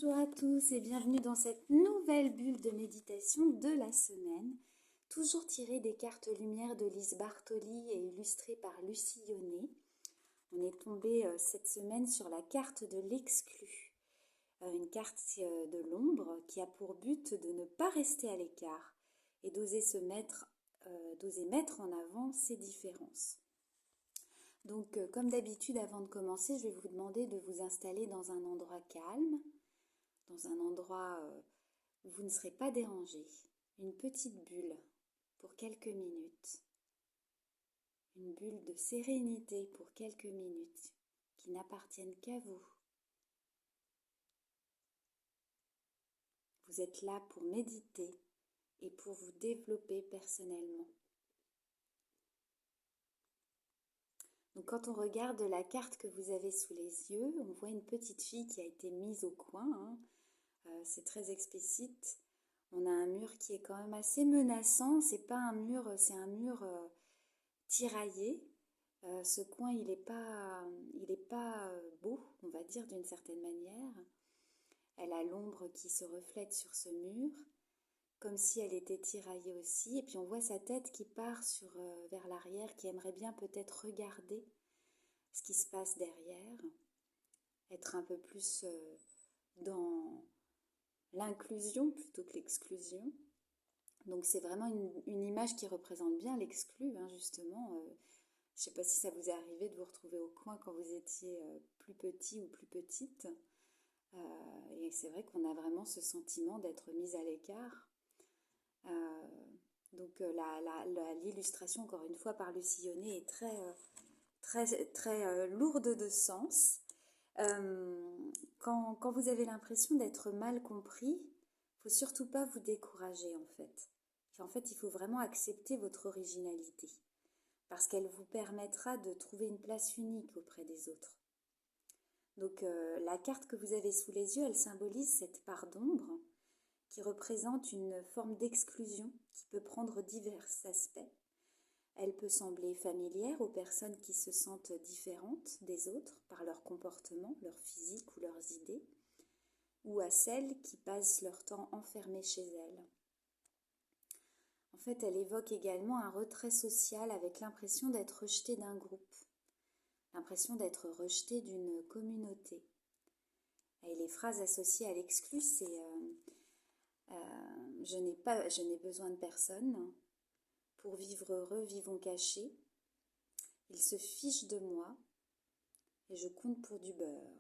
Bonjour à tous et bienvenue dans cette nouvelle bulle de méditation de la semaine, toujours tirée des cartes lumière de Lise Bartoli et illustrée par Lucie Yonnet. On est tombé cette semaine sur la carte de l'exclu, une carte de l'ombre qui a pour but de ne pas rester à l'écart et d'oser mettre en avant ses différences. Donc, comme d'habitude, avant de commencer, je vais vous demander de vous installer dans un endroit calme, dans un endroit où vous ne serez pas dérangé. Une petite bulle pour quelques minutes. Une bulle de sérénité pour quelques minutes qui n'appartiennent qu'à vous. Vous êtes là pour méditer et pour vous développer personnellement. Donc quand on regarde la carte que vous avez sous les yeux, on voit une petite fille qui a été mise au coin. C'est très explicite. On a un mur qui est quand même assez menaçant. C'est pas un mur, c'est un mur tiraillé. Ce coin, il est pas beau, on va dire d'une certaine manière. Elle a l'ombre qui se reflète sur ce mur, comme si elle était tiraillée aussi. Et puis on voit sa tête qui part vers l'arrière, qui aimerait bien peut-être regarder ce qui se passe derrière, être un peu plus dans l'inclusion plutôt que l'exclusion. Donc c'est vraiment une image qui représente bien l'exclu, justement. Je ne sais pas si ça vous est arrivé de vous retrouver au coin quand vous étiez plus petit ou plus petite. Et c'est vrai qu'on a vraiment ce sentiment d'être mise à l'écart. Donc l'illustration, encore une fois, par Lucie Yonnet est très lourde de sens. Quand vous avez l'impression d'être mal compris, il ne faut surtout pas vous décourager en fait. Et en fait, il faut vraiment accepter votre originalité parce qu'elle vous permettra de trouver une place unique auprès des autres. Donc la carte que vous avez sous les yeux, elle symbolise cette part d'ombre qui représente une forme d'exclusion qui peut prendre divers aspects. Elle peut sembler familière aux personnes qui se sentent différentes des autres par leur comportement, leur physique ou leurs idées, ou à celles qui passent leur temps enfermées chez elles. En fait, elle évoque également un retrait social avec l'impression d'être rejetée d'un groupe, l'impression d'être rejetée d'une communauté. Et les phrases associées à l'exclu, c'est je n'ai besoin de personne. Pour vivre heureux, vivons cachés. Il se fiche de moi et je compte pour du beurre.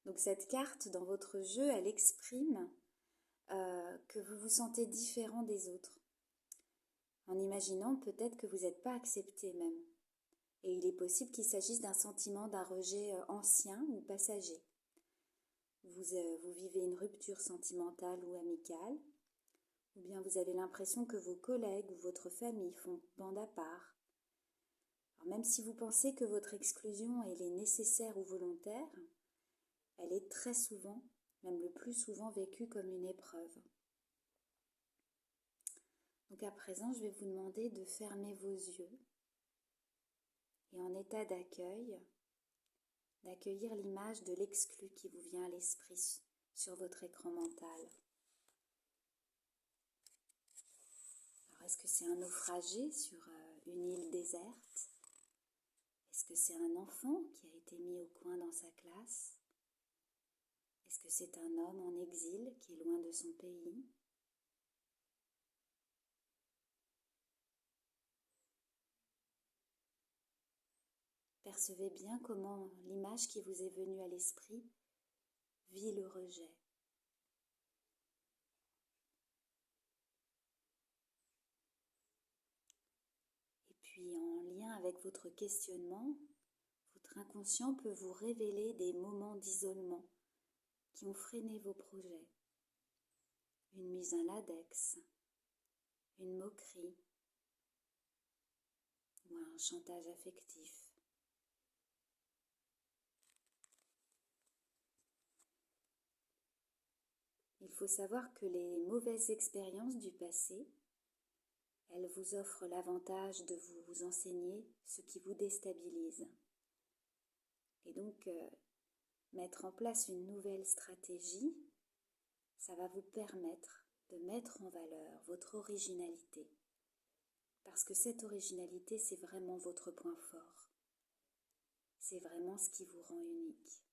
Donc cette carte, dans votre jeu, elle exprime que vous vous sentez différent des autres. En imaginant peut-être que vous n'êtes pas accepté même. Et il est possible qu'il s'agisse d'un sentiment d'un rejet ancien ou passager. Vous vivez une rupture sentimentale ou amicale, ou bien vous avez l'impression que vos collègues ou votre famille font bande à part. Alors même si vous pensez que votre exclusion elle est nécessaire ou volontaire, elle est très souvent, même le plus souvent, vécue comme une épreuve. Donc à présent, je vais vous demander de fermer vos yeux et en état d'accueil, d'accueillir l'image de l'exclu qui vous vient à l'esprit sur votre écran mental. Alors est-ce que c'est un naufragé sur une île déserte? Est-ce que c'est un enfant qui a été mis au coin dans sa classe? Est-ce que c'est un homme en exil qui est loin de son pays? Percevez bien comment l'image qui vous est venue à l'esprit vit le rejet. Et puis en lien avec votre questionnement, votre inconscient peut vous révéler des moments d'isolement qui ont freiné vos projets. Une mise à l'index, une moquerie ou un chantage affectif. Il faut savoir que les mauvaises expériences du passé, elles vous offrent l'avantage de vous enseigner ce qui vous déstabilise. Et donc, mettre en place une nouvelle stratégie, ça va vous permettre de mettre en valeur votre originalité. Parce que cette originalité, c'est vraiment votre point fort. C'est vraiment ce qui vous rend unique.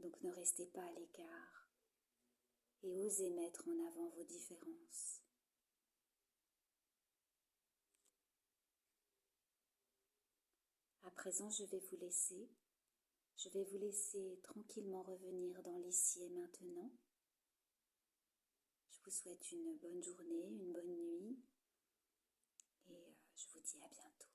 Donc ne restez pas à l'écart et osez mettre en avant vos différences. À présent, je vais vous laisser. Je vais vous laisser tranquillement revenir dans l'ici et maintenant. Je vous souhaite une bonne journée, une bonne nuit et je vous dis à bientôt.